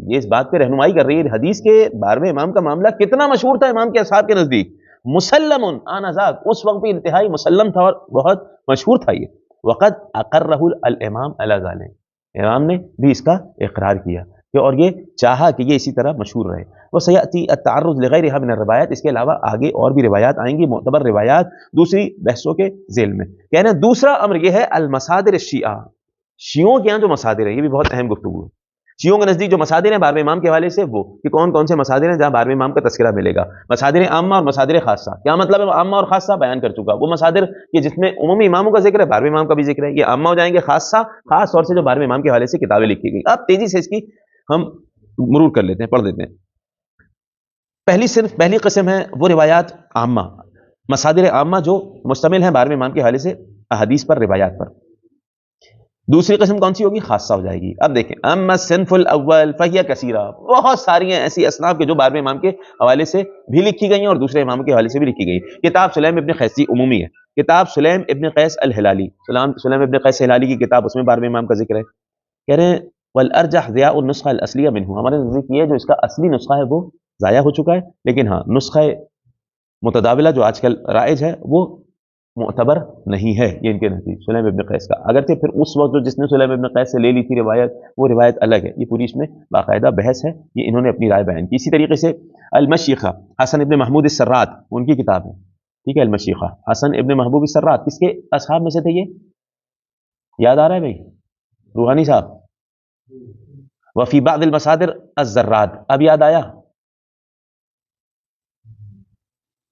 یہ اس بات پہ رہنمائی کر رہی ہے حدیث کے 12ویں امام کا معاملہ کتنا مشہور تھا امام کے اصحاب کے نزدیک، مسلم آنذاک، اس وقت بھی انتہائی مسلم تھا اور بہت مشہور تھا یہ. وقد اقرہ الامام علی ذلک، امام نے بھی اس کا اقرار کیا کہ اور یہ چاہا کہ یہ اسی طرح مشہور رہے. وہ سیاتی التعرض لغیرها من الروایات، اس کے علاوہ آگے اور بھی روایات آئیں گی، معتبر روایات دوسری بحثوں کے ذیل میں. کہنا دوسرا امر یہ ہے المصادر الشیعہ، شیعوں کے یہاں جو مصادر ہیں، یہ بھی بہت اہم گفتگو ہے. شیعوں کے نزدیک جو مصادر ہیں 12ویں امام کے حوالے سے، وہ کہ کون کون سے مصادر ہیں جہاں 12ویں امام کا تذکرہ ملے گا. مصادر عامہ اور مصادر خاصہ. کیا مطلب ہے عامہ اور خاصہ؟ بیان کر چکا. وہ مصادر کہ جس میں عمومی اماموں کا ذکر ہے، 12ویں امام کا بھی ذکر ہے، یہ عامہ ہو جائیں گے. خاصہ خاص طور سے جو 12ویں امام کے حوالے سے کتابیں لکھی گئی. اب تیزی سے اس کی ہم مرور کر لیتے ہیں، پڑھ دیتے ہیں. پہلی قسم ہے وہ روایات عامہ، مصادر عامہ جو مشتمل ہیں 12ویں امام کے حوالے سے احادیث پر، روایات پر. دوسری قسم کون سی ہوگی؟ خاصہ ہو جائے گی. اب دیکھیں اما الصنف الاول فہی کثیرہ، بہت ساری ہیں ایسی اصناف کے جو 12ویں امام کے حوالے سے بھی لکھی گئی ہیں اور دوسرے امام کے حوالے سے بھی لکھی گئی. کتاب سلیم ابن قیسی عمومی ہے، کتاب سلیم ابن قیس الہلالی، سلیم ابن قیس الہلالی کی کتاب، اس میں 12ویں امام کا ذکر ہے. کہہ رہے ہیں والارجح ضیاء النسخہ الاصلیہ منہ، ہمارے نزدیک یہ جو اس کا اصلی نسخہ ہے وہ ضائع ہو چکا ہے، لیکن ہاں نسخہ متداولہ جو آج کل رائج ہے وہ معتبر نہیں ہے. یہ ان کے نزدیک سلیم ابن قیس کا، اگرچہ پھر اس وقت جو جس نے سلیم ابن قیس سے لے لی تھی روایت، وہ روایت الگ ہے. یہ پوری اس میں باقاعدہ بحث ہے، یہ انہوں نے اپنی رائے بیان کی. اسی طریقے سے المشیخہ حسن ابن محمود السرات، ان کی کتاب ہے، ٹھیک ہے. المشیخہ حسن ابن محمود السرات کس کے اصحاب میں سے تھے؟ یہ یاد آ رہا ہے بھائی روحانی صاحب؟ وفی بعض المصادر الزراد، اب یاد آیا؟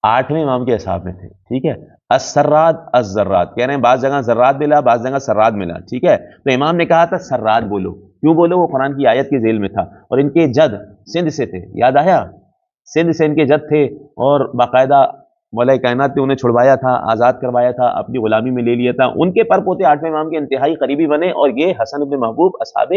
8ویں امام کے اصحاب میں تھے، ٹھیک ہے. السراد الزراد، کہہ رہے ہیں بعض جگہ زراد ملا، بعض جگہ سراد ملا، ٹھیک ہے. تو امام نے کہا تھا سراد بولو، کیوں بولو؟ وہ قرآن کی آیت کے ذیل میں تھا، اور ان کے جد سندھ سے تھے، یاد آیا؟ سندھ سے ان کے جد تھے، اور باقاعدہ مولا کائنات نے انہیں چھڑوایا تھا، آزاد کروایا تھا، اپنی غلامی میں لے لیا تھا. ان کے پر پوتے 8ویں امام کے انتہائی قریبی بنے، اور یہ حسن ابن محبوب اصحاب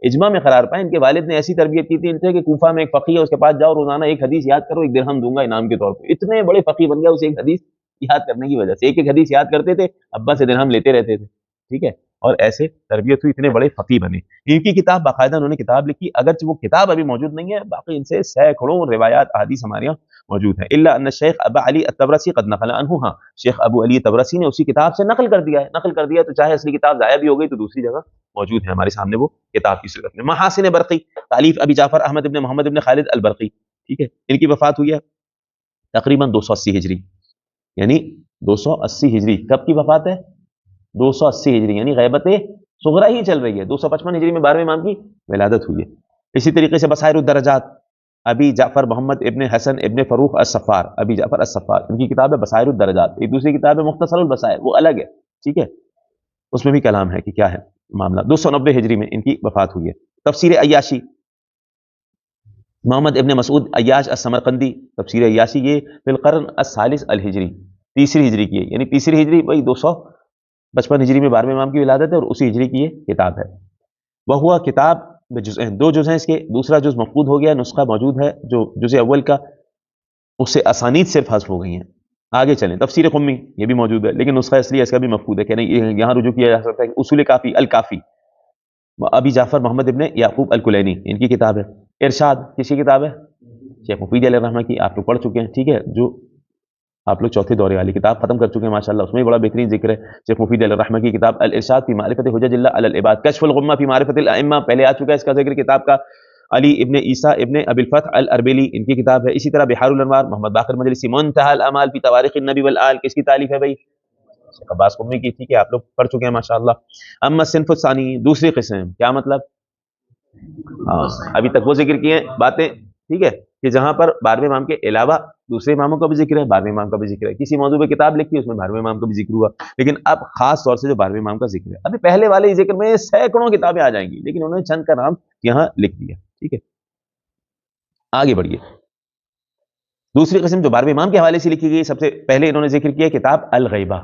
اجماع میں قرار پائے. ان کے والد نے ایسی تربیت کی تھی ان سے کہ کوفہ میں ایک فقیہ ہے، اس کے پاس جاؤ، روزانہ ایک حدیث یاد کرو، 1 درہم دوں گا انعام کے طور پہ. اتنے بڑے فقیہ بن گیا اسے ایک حدیث یاد کرنے کی وجہ سے. ایک حدیث یاد کرتے تھے، ابا سے درہم لیتے رہتے تھے، ٹھیک ہے. اور ایسے تربیت ہوئی، اتنے بڑے فقیہ بنے. ان کی کتاب باقاعدہ انہوں نے کتاب لکھی، اگرچہ وہ کتاب ابھی موجود نہیں ہے، باقی ان سے سینکڑوں روایات احادیث ہمارے یہاں موجود ہیں. الا ان الشیخ ابا علی الطبرسی قد نقل عنہ، ہاں شیخ ابو علی طبرسی نے اسی کتاب سے نقل کر دیا ہے. تو چاہے اصلی کتاب ضائع بھی ہو گئی تو دوسری جگہ موجود ہے ہمارے سامنے وہ کتاب کی صورت میں. محاسن برقی، تالیف ابی جعفر احمد ابن محمد ابن خالد البرقی، ٹھیک ہے. ان کی وفات ہوئی ہے تقریباً 280 ہجری، یعنی 280 ہجری. کب کی وفات ہے؟ 280 ہجری، یعنی غیبت صغرا ہی چل رہی ہے. 255 ہجری میں 12ویں امام کی ولادت ہوئی ہے. اسی طریقے سے بصائر الدرجات ابی جعفر محمد ابن حسن ابن فروخ الصفار، ابی جعفر الصفار، ان کی کتاب ہے بصائر الدرجات. ایک دوسری کتاب ہے مختصر البصائر، وہ الگ ہے، ٹھیک ہے. اس میں بھی کلام ہے کہ کیا ہے معاملہ. 290 ہجری میں ان کی وفات ہوئی ہے. تفسیر عیاشی محمد ابن مسعود عیاش السمرقندی، تفسیر عیاشی یہ فی القرن الثالث الہجری، تیسری ہجری کی ہے، یعنی تیسری ہجری وہی 255 ہجری میں 12ویں امام کی ولادت ہے، اور اسی ہجری کی یہ کتاب ہے. وہ ہوا کتاب میں جزء، 2 جز ہیں اس کے، دوسرا جز مفقود ہو گیا، نسخہ موجود ہے جو جزء اول کا، اس سے اسانید صرف حذف ہو گئی ہیں. آگے چلیں. تفسیر قمی یہ بھی موجود ہے، لیکن نسخہ اصلی اس کا بھی مفقود ہے، کہ نہیں یہاں رجوع کیا جا سکتا ہے. اصول کافی الکافی ابی جعفر محمد ابن یعقوب الکلینی، ان کی کتاب ہے. ارشاد کس کی کتاب ہے؟ شیخ مفید علیہ الرحمہ کی، آپ لوگ پڑھ چکے ہیں، ٹھک ہے. جو آپ لوگ چوتھے دورے والی کتاب ختم کر چکے ہیں ماشاءاللہ، اس میں بڑا بہترین ذکر ہے. شیخ مفید علیہ الرحمہ کی کتاب الارشاد فی معرفت حجج اللہ علی العباد، کشف الغمہ فی معرفت الائمہ، پہلے آ چکا ہے اس کا ذکر کتاب کا. علی ابن عیسیٰ ابن ابی الفتح الاربیلی، ان کی کتاب ہے. اسی طرح بحار الانوار محمد باقر مجلسی، منتہی الامال فی تواریخ النبی والآل، کس کی تالیف ہے بھائی؟ شیخ عباس قمی کی، ٹھیک ہے، آپ لوگ پڑھ چکے ہیں ماشاءاللہ. اما الصنف الثانی، دوسری قسم، کیا مطلب؟ ہاں ابھی تک وہ ذکر کیے ہیں باتیں، ٹھیک ہے، کہ جہاں پر 12ویں امام کے علاوہ دوسرے اماموں کا بھی ذکر ہے، 12ویں امام کا بھی ذکر ہے. کسی موضوع پہ کتاب لکھی ہے اس میں 12ویں امام کا بھی ذکر ہوا، لیکن اب خاص طور سے جو 12ویں امام کا ذکر ہے، ابھی پہلے والے ذکر میں سینکڑوں کتابیں آ جائیں گی، لیکن انہوں نے چند کا نام یہاں لکھ دیا. ٹھیک ہے، آگے بڑھیے. دوسری قسم جو 12ویں امام کے حوالے سے لکھی گئی، سب سے پہلے انہوں نے ذکر کیا کتاب الغیبہ.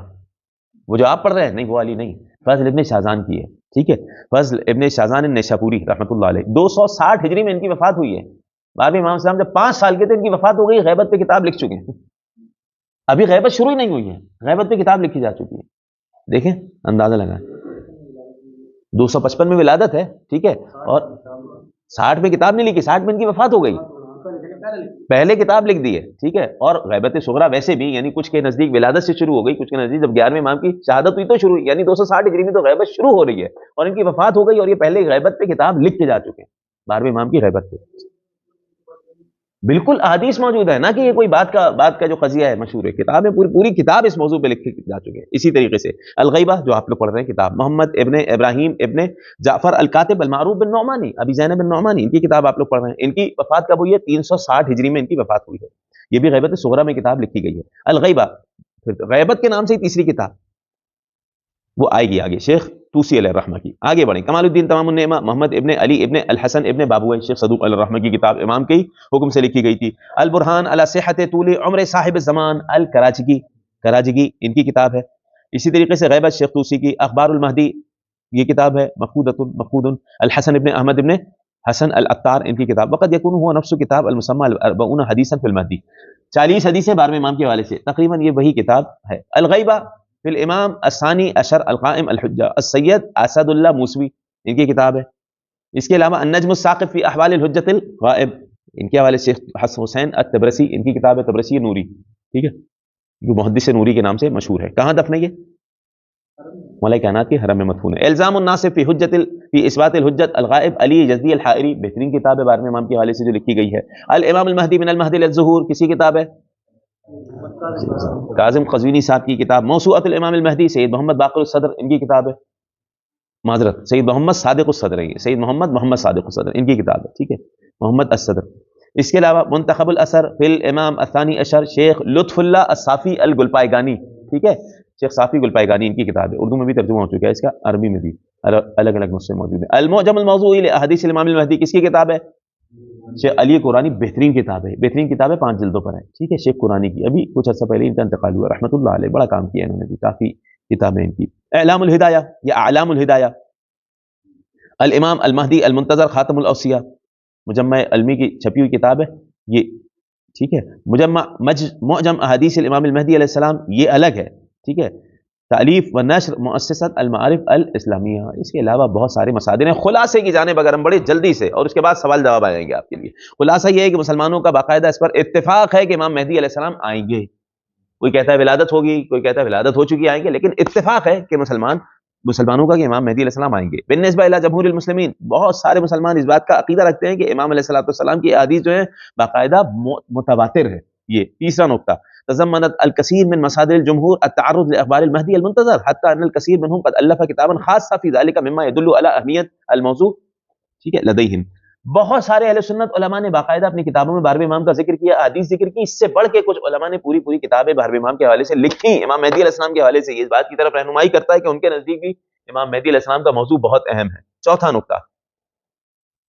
وہ جو آپ پڑھ رہے ہیں نہیں، وہ والی نہیں، فضل ابن شاہزان کی ہے. ٹھیک ہے، فضل ابن شاہزان النیشاپوری رحمۃ اللہ علیہ، 260 ہجری میں ان کی وفات ہوئی ہے. 12ویں امام صاحب جب 5 سال کے تھے ان کی وفات ہو گئی، غیبت پہ کتاب لکھ چکے ہیں. ابھی غیبت شروع ہی نہیں ہوئی ہے، غیبت پہ کتاب لکھی جا چکی ہے. دیکھیں اندازہ لگائیں، 255 میں ولادت ہے، ٹھیک ہے، اور 60 میں کتاب نہیں لکھی، 60 میں ان کی وفات ہو گئی، پہلے کتاب لکھ دی ہے. ٹھیک ہے، اور غیبت صغرا ویسے بھی یعنی کچھ کے نزدیک ولادت سے شروع ہو گئی، کچھ کے نزدیک جب 11ویں امام کی شہادت ہوئی تو شروع ہوئی، یعنی 260 ہجری میں تو غیبت شروع ہو رہی ہے اور ان کی وفات ہو گئی، اور یہ پہلے غیبت پہ کتاب لکھ کے جا چکے ہیں 12ویں امام کی غیبت پہ. بالکل احادیث موجود ہے، نہ کہ یہ کوئی بات کا جو قضیہ ہے مشہور ہے، کتاب ہے، پوری کتاب اس موضوع پہ لکھ کے جا چکے ہیں. اسی طریقے سے الغیبہ جو آپ لوگ پڑھ رہے ہیں کتاب، محمد ابن ابراہیم ابن جعفر الکاتب المعروف بن نعمانی، ابی زینب بن نعمانی، ان کی کتاب آپ لوگ پڑھ رہے ہیں. ان کی وفات کب ہوئی ہے؟ 360 ہجری میں ان کی وفات ہوئی ہے. یہ بھی غیبت صغرا میں کتاب لکھی گئی ہے الغیبہ. غیبت کے نام سے ہی تیسری کتاب وہ آئے گی آگے، شیخ توسی علیہ الرحمہ کی. آگے بڑھیں، کمال الدین تمام النعمہ محمد ابن علی ابن الحسن ابن بابوی، شیخ صدوق علیہ الرحمہ کی کتاب امام کے حکم سے لکھی گئی تھی. البرہان علی صحت طول عمر صاحب الزمان کراچی ان کی کتاب ہے. اسی طریقے سے غیبت شیخ توسی کی. اخبار المہدی یہ کتاب ہے، مفقود الحسن ابن احمد ابن حسن العطار ان کی کتاب. وقد یکون هو نفس کتاب المسمى الاربعون حدیثا فی المہدی، 40 حدیثیں 12ویں امام کے حوالے سے، تقریباً یہ وہی کتاب ہے. الغیبہ فی الامام الثانی عشر القائم الحجہ السید اسد اللہ موسوی ان کی کتاب ہے. اس کے علاوہ النجم الثاقب فی احوال الحجۃ الغائب ان کے حوالے سے حسن حسین الطبرسی ان کی کتاب ہے، طبرسی نوری، ٹھیک ہے، جو محدث نوری کے نام سے مشہور ہے. کہاں دفن ہے یہ؟ مولا کائنات کے حرم میں مدفون ہے. الزام الناصب فی اثبات الحجت الغائب علی جزدی الحائری، بہترین کتاب ہے 12ویں امام کے حوالے سے جو لکھی گئی ہے. الامام المہدی من المہدی للظہور کسی کتاب ہے، کاظم قزوینی صاحب کی کتاب. موسوعۃ الامام المہدی سید محمد باقر الصدر ان کی کتاب ہے، معذرت سید محمد صادق الصدر ہے، سید محمد صادق الصدر ان کی کتاب ہے، ٹھیک ہے، محمد الصدر. اس کے علاوہ منتخب الاثر فی الامام الثانی عشر شیخ لطف اللہ الصافی الگلپائگانی، ٹھیک ہے، شیخ صافی گلپائگانی ان کی کتاب ہے، اردو میں بھی ترجمہ ہو چکا ہے اس کا، عربی میں بھی الگ الگ نسخے موجود ہیں. المعجم الموضوعی لاحادیث الامام المہدی کس کی کتاب ہے؟ شیخ علی قرانی، بہترین کتاب ہے، 5 جلدوں پر ہے، ٹھیک ہے، شیخ قرانی کی. ابھی کچھ عرصہ پہلے ان کا انتقال ہوا رحمۃ اللہ علیہ، بڑا کام کیا انہوں نے بھی، کافی کتابیں ان کی. اعلام الہدایہ یا اعلام الہدایہ الامام المہدی المنتظر خاتم الاوصیاء، مجمع علمی کی چھپی ہوئی کتاب ہے یہ، ٹھیک ہے. معجم احادیث الامام المہدی علیہ السلام یہ الگ ہے، ٹھیک ہے. تالیف و نشر مؤسسۃ المعارف الاسلامیہ. اس کے علاوہ بہت سارے مصادر ہیں. خلاصے کی جانب اگر ہم بڑے جلدی سے، اور اس کے بعد سوال جواب آئیں گے آپ کے لیے. خلاصہ یہ ہے کہ مسلمانوں کا باقاعدہ اس پر اتفاق ہے کہ امام مہدی علیہ السلام آئیں گے. کوئی کہتا ہے ولادت ہوگی، کوئی کہتا ہے ولادت ہو چکی، آئیں گے، لیکن اتفاق ہے کہ مسلمانوں کا کہ امام مہدی علیہ السلام آئیں گے. بالنسبہ الی جمہور المسلمین، بہت سارے مسلمان اس بات کا عقیدہ رکھتے ہیں کہ امام علیہ الصلوۃ والسلام کی احادیث جو ہیں باقاعدہ متواتر ہے. یہ تیسرا نقطہ. تضمنت الكثير من مصادر الجمهور التعرض لاخبار المهدي المنتظر حتى ان الكثير منهم قد الف كتابا خاصا في ذلك مما يدل على اهمیت الموضوع، ٹھیک ہے، لديهم. بہت سارے اہل سنت علماء نے باقاعدہ اپنی کتابوں میں 12ویں امام کا ذکر کیا، احادیث ذکر کی. اس سے بڑھ کے کچھ علماء نے پوری کتابیں 12ویں امام کے حوالے سے لکھی، امام مہدی علیہ السلام کے حوالے سے. یہ اس بات کی طرف رہنمائی کرتا ہے کہ ان کے نزدیک بھی امام مہدی علیہ السلام کا موضوع بہت اہم ہے. چوتھا نقطہ،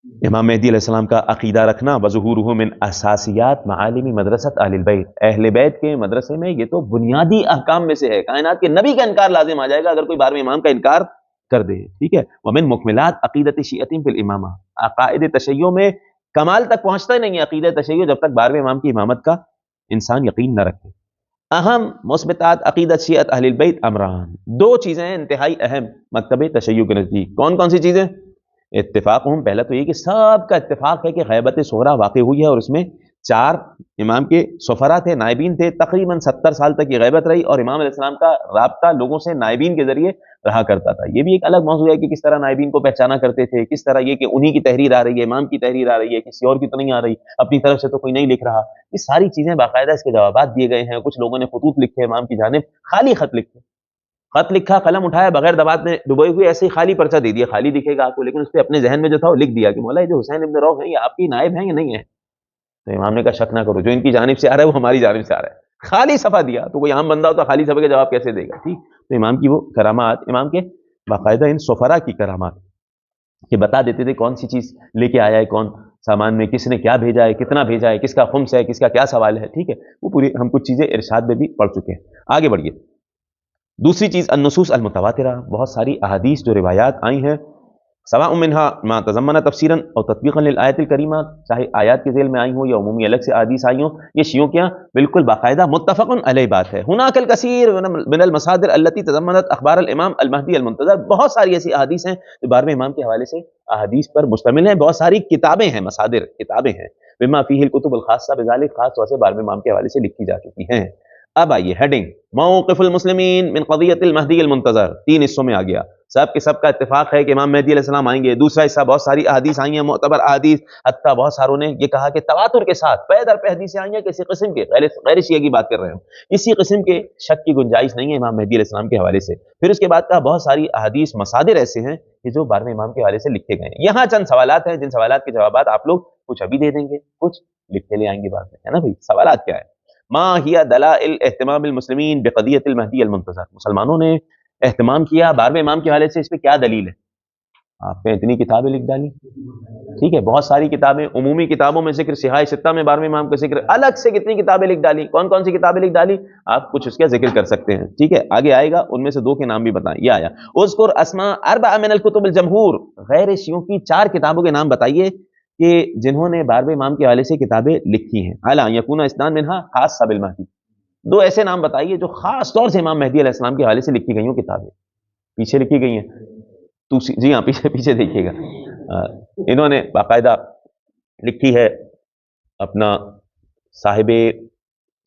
امام مہدی علیہ السلام کا عقیدہ رکھنا. وظہورہ من اساسیات معالم مدرسۃ اہل البیت، اہل بیت کے مدرسے میں یہ تو بنیادی احکام میں سے ہے. کائنات کے نبی کا انکار لازم آ جائے گا اگر کوئی 12ویں امام کا انکار کر دے، ٹھیک ہے. ومن مکملات عقیدت شیعۃ فی الامامہ، عقائد تشیع میں کمال تک پہنچتا ہی نہیں ہے عقیدہ تشیع جب تک 12ویں امام کی امامت کا انسان یقین نہ رکھے. اہم مثبتات عقیدت شیعت اہل البیت امران، 2 چیزیں انتہائی اہم مکتب تشیع کے نزدیک. کون کون سی چیزیں؟ اتفاق ہوں، پہلا تو یہ کہ سب کا اتفاق ہے کہ غیبت صغرا واقع ہوئی ہے، اور اس میں 4 امام کے سفرا تھے، نائبین تھے. تقریباً 70 سال تک یہ غیبت رہی، اور امام علیہ السلام کا رابطہ لوگوں سے نائبین کے ذریعے رہا کرتا تھا. یہ بھی ایک الگ موضوع ہے کہ کس طرح نائبین کو پہچانا کرتے تھے، کس طرح یہ کہ انہی کی تحریر آ رہی ہے، امام کی تحریر آ رہی ہے، کسی اور کی تو نہیں آ رہی، اپنی طرف سے تو کوئی نہیں لکھ رہا. یہ ساری چیزیں باقاعدہ اس کے جوابات دیے گئے ہیں. کچھ لوگوں نے خطوط لکھے امام کی جانب، خالی خط لکھے. خط لکھا، قلم اٹھایا، بغیر دبات میں ڈبوئی ہوئی ایسے ہی خالی پرچہ دے دیا، خالی دکھے گا آپ کو، لیکن اس پہ اپنے ذہن میں جو تھا وہ لکھ دیا کہ مولا یہ جو حسین ابن روح ہیں یہ آپ کی نائب ہیں یا نہیں ہے؟ تو امام نے کہا شک نہ کرو، جو ان کی جانب سے آ رہا ہے وہ ہماری جانب سے آ رہا ہے، خالی صفحہ دیا۔ تو کوئی عام بندہ ہوتا خالی صفحے کا جواب کیسے دے گا؟ ٹھیک، تو امام کی وہ کرامات، امام کے باقاعدہ ان سفرا کی کرامات کہ بتا دیتے تھے کون سی چیز لے کے آیا ہے، کون سامان میں کس نے کیا بھیجا ہے، کتنا بھیجا ہے، کس کا خمس ہے، کس کا کیا سوال ہے، ٹھیک ہے، وہ پوری ہم کچھ چیزیں ارشاد میں بھی پڑھ چکے ہیں۔ آگے بڑھیے، دوسری چیز النصوص المتواترہ، بہت ساری احادیث جو روایات آئی ہیں، سواء منها ما تضمن تفسیرا اور تطبیقا للآیت الکریمہ، چاہے آیات کے ذیل میں آئی ہوں یا عمومی الگ سے احادیث آئی ہوں، یہ شیعوں کے یہاں بالکل باقاعدہ متفق علیہ بات ہے۔ هناك الكثير من المصادر التي تضمنت اخبار الامام المہدی المنتظر، بہت ساری ایسی احادیث ہیں جو 12ویں امام کے حوالے سے احادیث پر مشتمل ہیں، بہت ساری کتابیں ہیں، مصادر کتابیں ہیں، بما فيه الكتب الخاصہ بذلك، خاص طور سے 12ویں امام کے حوالے سے لکھی جا چکی ہیں۔ اب آئیے ہیڈنگ موقف المسلمین من قضیت المہدی المنتظر، 3 حصوں میں آ گیا، سب کے سب کا اتفاق ہے کہ امام مہدی علیہ السلام آئیں گے۔ دوسرا حصہ بہت ساری احادیث آئی ہیں، معتبر احادیث، حتیٰ بہت ساروں نے یہ کہا کہ تواتر کے ساتھ پے در پے حدیثیں آئی ہیں، کسی قسم کے غیر شیعہ کی بات کر رہے ہیں، کسی قسم کے شک کی گنجائش نہیں ہے امام مہدی علیہ السلام کے حوالے سے۔ پھر اس کے بعد کہا بہت ساری احادیث مصادر ایسے ہیں کہ جو 12ویں امام کے حوالے سے لکھے گئے ہیں۔ یہاں چند سوالات ہیں جن سوالات کے جوابات آپ لوگ کچھ ابھی دے دیں گے، کچھ لکھ کے لے آئیں گے بعد میں، ہے نا بھائی؟ سوالات کیا ہے؟ ما ہی دلائل اہتمام المسلمین بقضیت المہدی المنتظر، مسلمانوں نے اہتمام کیا 12ویں امام کے حوالے سے، اس پہ کیا دلیل ہے؟ آپ نے اتنی کتابیں لکھ ڈالی، ٹھیک ہے، بہت ساری کتابیں، عمومی کتابوں میں ذکر، صحاح ستہ میں 12ویں امام کا ذکر، الگ سے کتنی کتابیں لکھ ڈالی، کون کون سی کتابیں لکھ ڈالی، آپ کچھ اس کا ذکر کر سکتے ہیں، ٹھیک ہے، آگے آئے گا، ان میں سے 2 کے نام بھی بتائیں۔ یہ آیا اذکر اسماء 4 من الکتب الجمہور، غیر شیعوں کی 4 کتابوں کے نام بتائیے کہ جنہوں نے 12ویں امام کے حوالے سے کتابیں لکھی ہیں، اعلیٰ یکون اسنان منہا خاص بالمہدی، 2 ایسے نام بتائیے جو خاص طور سے امام مہدی علیہ السلام کے حوالے سے لکھی گئی ہوں کتابیں، پیچھے لکھی گئی ہیں، جی ہاں پیچھے دیکھیے گا، انہوں نے باقاعدہ لکھی ہے اپنا صاحب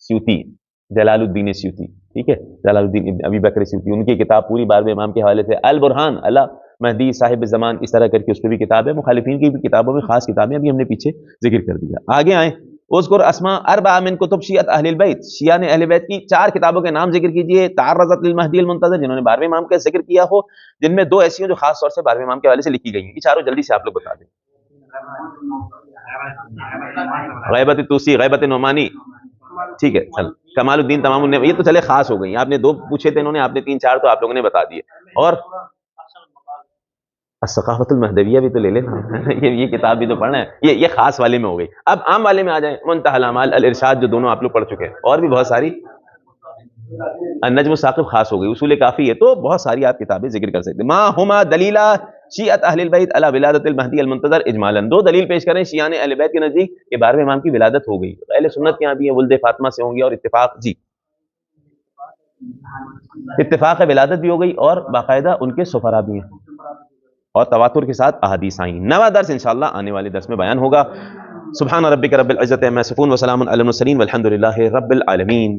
سیوطی، جلال الدین سیوطی، ٹھیک ہے، جلال الدین ابن ابی بکر سیوطی، ان کی کتاب پوری 12ویں امام کے حوالے سے، البرہان علی مہدی صاحب زمان، اس طرح کر کے اس پہ بھی کتاب ہے، مخالفین کی بھی کتابوں میں خاص کتابیں ابھی ہم نے پیچھے ذکر کر دیا۔ آگے آئیں، اذکر اسماء 4 من کتب شیعۃ اہل البیت، شیعہ نے اہل بیت کی 4 کتابوں کے نام ذکر کیجئے، تعرضت للمہدی المنتظر، جنہوں نے 12ویں امام کا ذکر کیا ہو، جن میں 2 ایسی ہیں جو خاص طور سے 12ویں امام کے حوالے سے لکھی گئی ہیں، یہ چاروں جلدی سے آپ لوگ بتا دیں۔ غیبت طوسی، غیبت نعمانی، ٹھیک ہے، چل کمال الدین تمام النعم، یہ تو چلے خاص ہو گئی، آپ نے 2 پوچھے تھے انہوں نے، آپ نے 3 4 تو آپ لوگوں نے بتا دیے، اور الثقافت المہدویہ بھی تو لے لینا، یہ کتاب بھی تو پڑھنا ہے، یہ خاص والے میں ہو گئی۔ اب عام والے میں آ جائیں، منتہی الاعمال، الارشاد، جو دونوں آپ لوگ پڑھ چکے ہیں، اور بھی بہت ساری، النجم الثاقب خاص ہو گئی، اصول کافی ہے، تو بہت ساری آپ کتابیں ذکر کر سکتے ہیں۔ ما ہما دلیلہ شیعۃ اہل البیت علی ولادت المہدی المنتظر اجمالا، 2 دلیل پیش کریں شیعہ نے اہل بیت کے نزدیک کہ 12ویں امام کی ولادت ہو گئی، اہل سنت کے یہاں بھی ہیں ولد فاطمہ سے ہوں گے، اور اتفاق، جی اتفاق ولادت بھی ہو گئی، اور باقاعدہ ان کے سفرا بھی ہیں، اور تواتر کے ساتھ احادیث آئیں۔ نواں درس انشاءاللہ آنے والے درس میں بیان ہوگا۔ سبحان ربک رب العزت عما یصفون وسلام علی المرسلین والحمد للہ رب العالمین۔